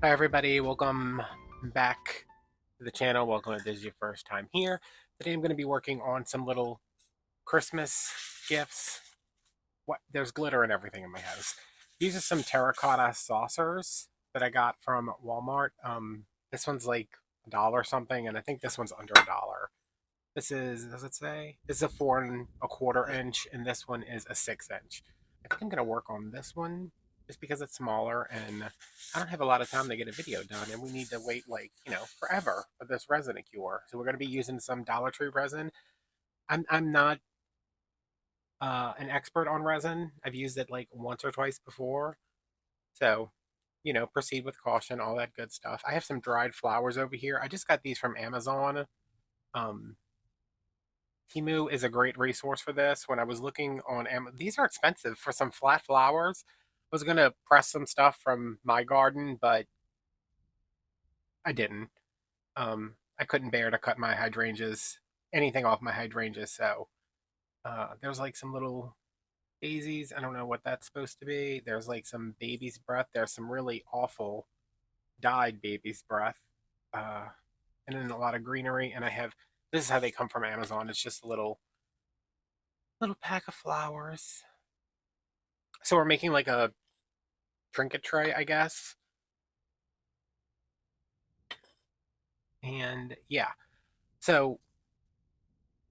Hi everybody, welcome back to the channel. Welcome if this is your first time here. Today I'm going to be working on some little Christmas gifts. There's glitter and everything in my house. These are some terracotta saucers that I got from Walmart. This one's like $1 something, and I think this one's under $1. This is, does it say? This is a 4 1/4 inch, and this one is a 6 inch. I think I'm gonna work on this one just because it's smaller, and I don't have a lot of time to get a video done, and we need to wait like forever for this resin to cure. So we're gonna be using some Dollar Tree resin. I'm not an expert on resin. I've used it like once or twice before, so proceed with caution, all that good stuff. I have some dried flowers over here. I just got these from Amazon. Um, Timu is a great resource for this. When I was looking on Amazon, these are expensive for some flat flowers. I was gonna press some stuff from my garden, but I didn't. I couldn't bear to cut my hydrangeas, anything off my hydrangeas. So there's like some little daisies. I don't know what that's supposed to be. There's like some baby's breath. There's some really awful dyed baby's breath, uh, and then a lot of greenery. And I have this is how they come from Amazon. It's just a little pack of flowers. So we're making like a trinket tray, I guess. And yeah, so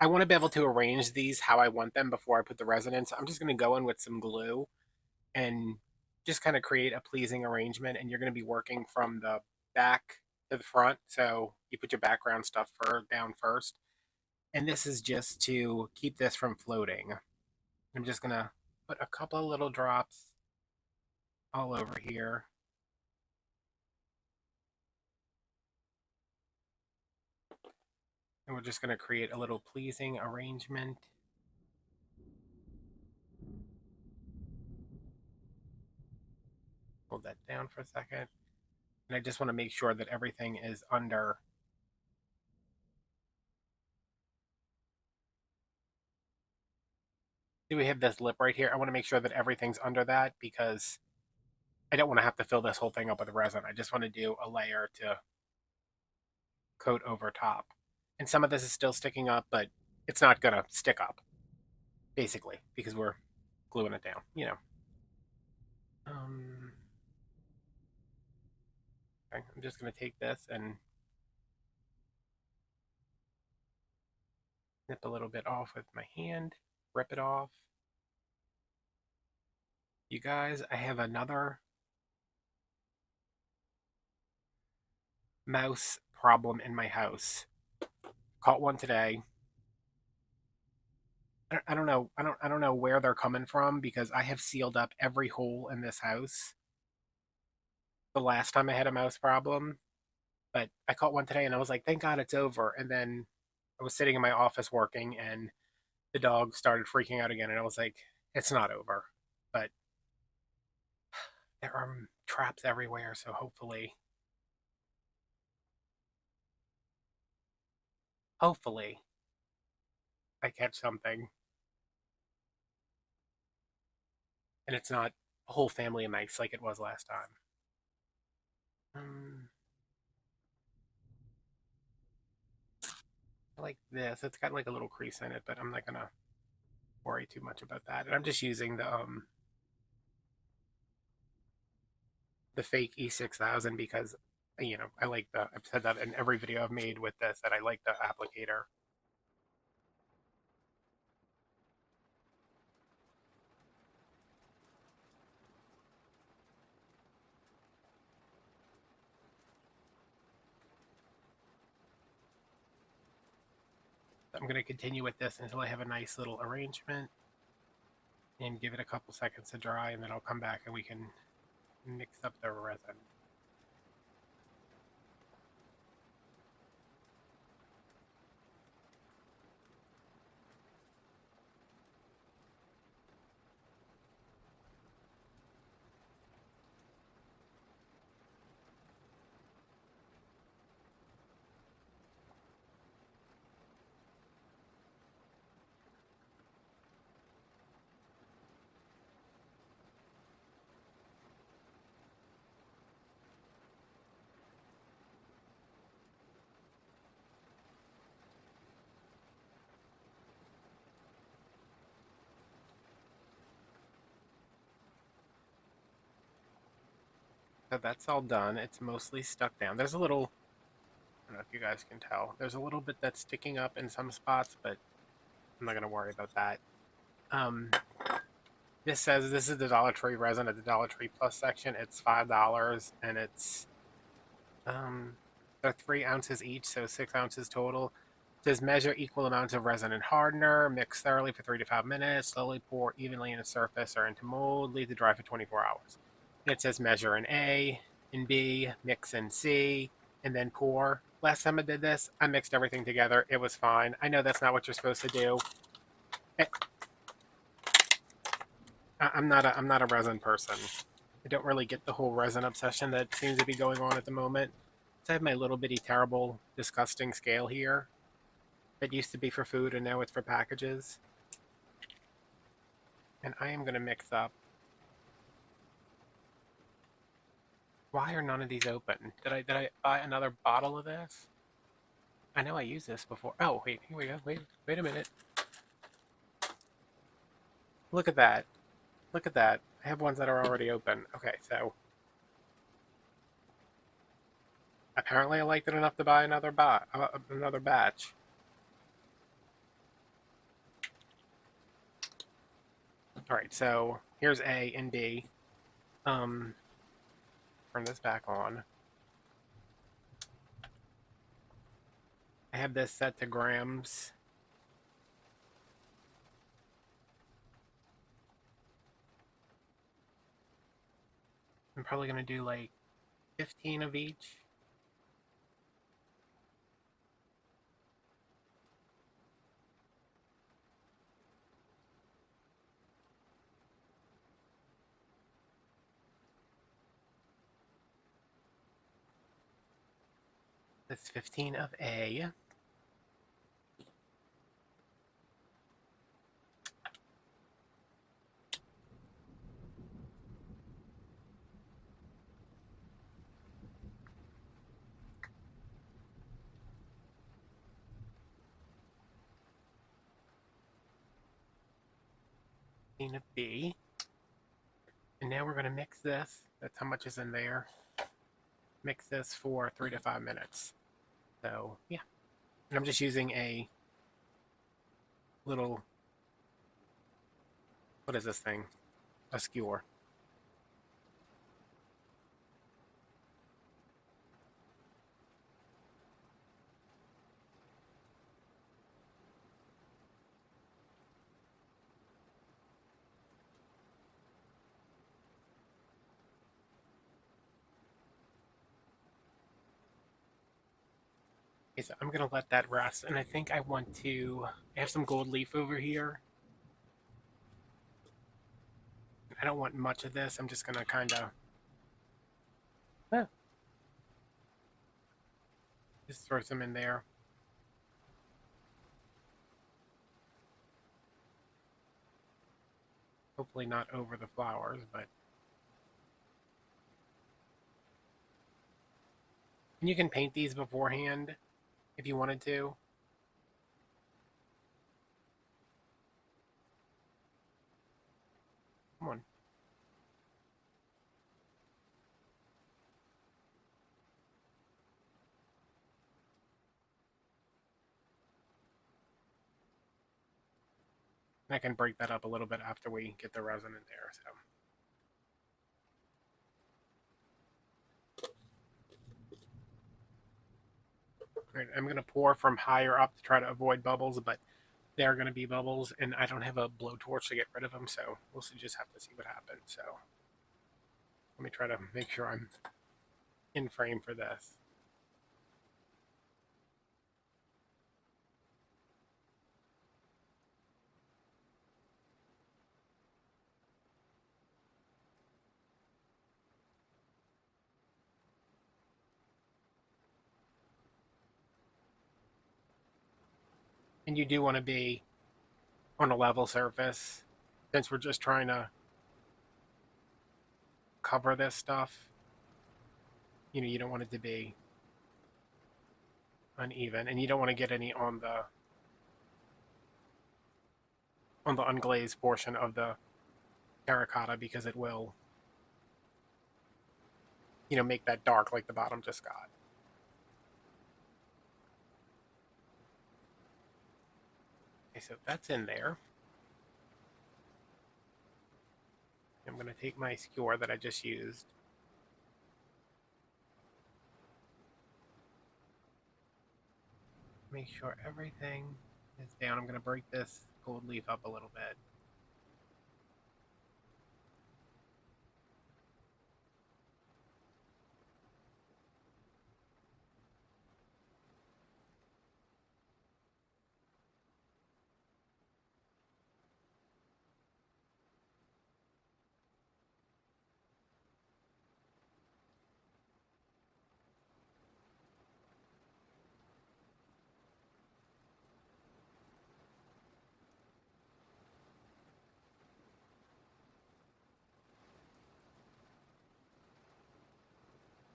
I want to be able to arrange these how I want them before I put the resin in. So I'm just going to go in with some glue and just kind of create a pleasing arrangement. And you're going to be working from the back to the front. So you put your background stuff down first. And this is just to keep this from floating. I'm just going to put a couple of little drops all over here. And we're just going to create a little pleasing arrangement. Hold that down for a second. And I just want to make sure that everything is under. Do we have this lip right here? I want to make sure that everything's under that because I don't want to have to fill this whole thing up with resin. I just want to do a layer to coat over top. And some of this is still sticking up, but it's not going to stick up, basically, because we're gluing it down. Um, okay, I'm just going to take this and nip a little bit off with my hand, rip it off. You guys, I have another mouse problem in my house. Caught one today. I don't know. I don't know where they're coming from because I have sealed up every hole in this house the last time I had a mouse problem. But I caught one today and I was like, thank God it's over. And then I was sitting in my office working and the dog started freaking out again. And I was like, it's not over. But there are traps everywhere. So hopefully I catch something and it's not a whole family of mice like it was last time. Um, I like this. It's got like a little crease in it, but I'm not going to worry too much about that. And I'm just using the fake E6000 because I like I've said that in every video I've made with this that I like the applicator. I'm going to continue with this until I have a nice little arrangement and give it a couple seconds to dry, and then I'll come back and we can mix up the resin. So that's all done. It's mostly stuck down. There's a little, I don't know if you guys can tell, there's a little bit that's sticking up in some spots, but I'm not going to worry about that. Um, this says this is the Dollar Tree resin at the Dollar Tree Plus section. It's $5 and it's they're 3 ounces each, so 6 ounces total. It says measure equal amounts of resin and hardener, mix thoroughly for 3 to 5 minutes, slowly pour evenly in a surface or into mold, leave to dry for 24 hours. And it says measure in A, in B, mix in C, and then pour. Last time I did this, I mixed everything together. It was fine. I know that's not what you're supposed to do. I'm not a resin person. I don't really get the whole resin obsession that seems to be going on at the moment. So I have my little bitty terrible disgusting scale here that used to be for food and now it's for packages. And I am going to mix up. Why are none of these open? Did I buy another bottle of this? I know I used this before. Oh, wait, here we go. Wait a minute. Look at that. Look at that. I have ones that are already open. Okay, so apparently I liked it enough to buy another batch. All right, so here's A and B. Um, turn this back on. I have this set to grams. I'm probably going to do like 15 of each. That's 15 of A. Of B. And now we're going to mix this. That's how much is in there. Mix this for 3 to 5 minutes. So, yeah. And I'm just using a little, what is this thing? A skewer. Okay, so I'm going to let that rest. And I think I want to, I have some gold leaf over here. I don't want much of this. I'm just going to kind of just throw some in there. Hopefully not over the flowers, but. And you can paint these beforehand if you wanted to. Come on. And I can break that up a little bit after we get the resin in there. So. Right, I'm going to pour from higher up to try to avoid bubbles, but there are going to be bubbles, and I don't have a blowtorch to get rid of them, so we'll just have to see what happens. So let me try to make sure I'm in frame for this. And you do want to be on a level surface, since we're just trying to cover this stuff. You know, you don't want it to be uneven, and you don't want to get any on the unglazed portion of the terracotta because it will make that dark like the bottom just got. Okay, so that's in there. I'm going to take my skewer that I just used. Make sure everything is down. I'm going to break this gold leaf up a little bit.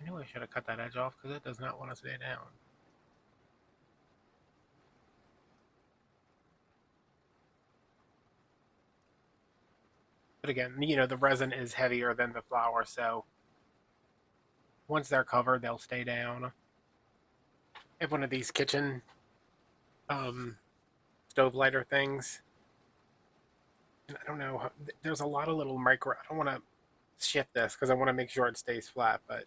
I knew I should have cut that edge off because it does not want to stay down. But again, the resin is heavier than the flour, so once they're covered, they'll stay down. I have one of these kitchen um, stove lighter things. And I don't know, there's a lot of little micro. I don't want to shift this because I want to make sure it stays flat, but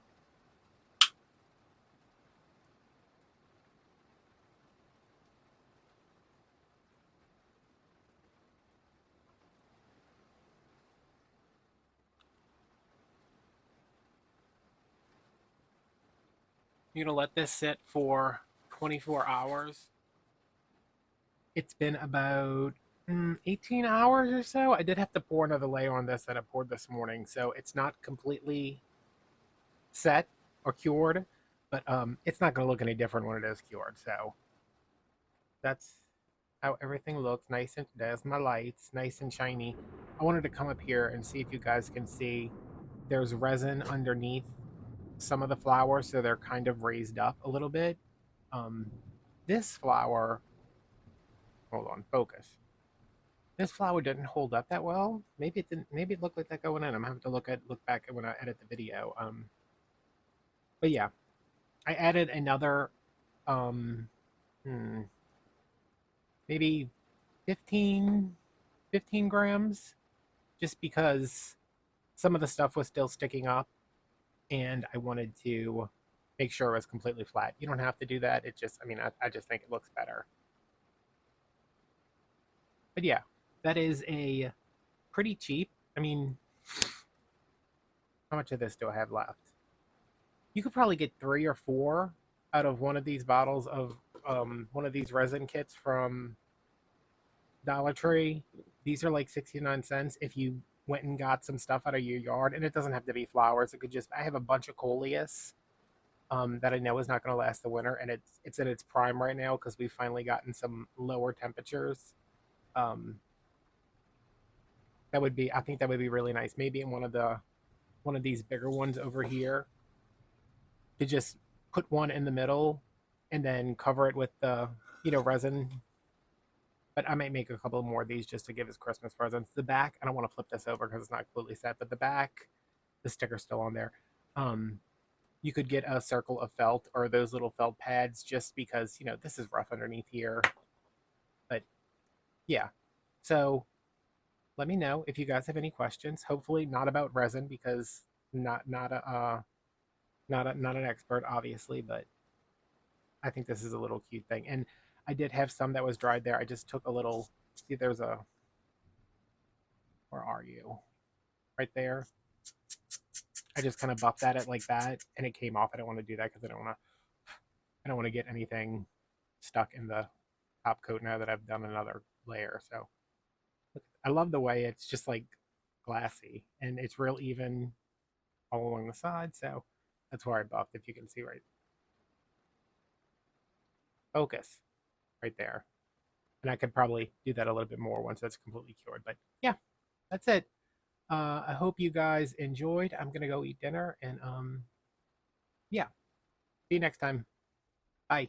you're going to let this sit for 24 hours. It's been about 18 hours or so. I did have to pour another layer on this that I poured this morning, so it's not completely set or cured, but it's not going to look any different when it is cured. So that's how everything looks. Nice, and there's my lights, nice and shiny. I wanted to come up here and see if you guys can see there's resin underneath some of the flowers, so they're kind of raised up a little bit. Um, this flower, hold on, focus. This flower didn't hold up that well. Maybe it didn't. Maybe it looked like that going in. I'm gonna have to look back when I edit the video. But yeah, I added another um, hmm, maybe 15, 15 grams, just because some of the stuff was still sticking up, and I wanted to make sure it was completely flat. You don't have to do that. It just, I mean, I just think it looks better. But yeah, that is a pretty cheap. I mean, how much of this do I have left? You could probably get 3 or 4 out of one of these bottles of one of these resin kits from Dollar Tree. These are like 69 cents if you went and got some stuff out of your yard, and it doesn't have to be flowers. It could just, I have a bunch of coleus that I know is not going to last the winter, and it's in its prime right now because we've finally gotten some lower temperatures. Um, that would be, I think that would be really nice. Maybe in one of these bigger ones over here to just put one in the middle and then cover it with the resin. But I might make a couple more of these just to give as Christmas presents. The back, I don't want to flip this over because it's not completely set, but the back, the sticker's still on there. Um, you could get a circle of felt or those little felt pads just because this is rough underneath here. But yeah, so let me know if you guys have any questions. Hopefully not about resin because not a not an expert obviously, but I think this is a little cute thing. And I did have some that was dried there. I just took a little. See, there's a. Where are you? Right there. I just kind of buffed at it like that, and it came off. I don't want to do that because I don't want to. I don't want to get anything stuck in the top coat now that I've done another layer. So I love the way it's just like glassy, and it's real even all along the side. So that's where I buffed. If you can see right, focus right there. And I could probably do that a little bit more once that's completely cured. But yeah, that's it. I hope you guys enjoyed. I'm gonna go eat dinner, and yeah, see you next time. Bye.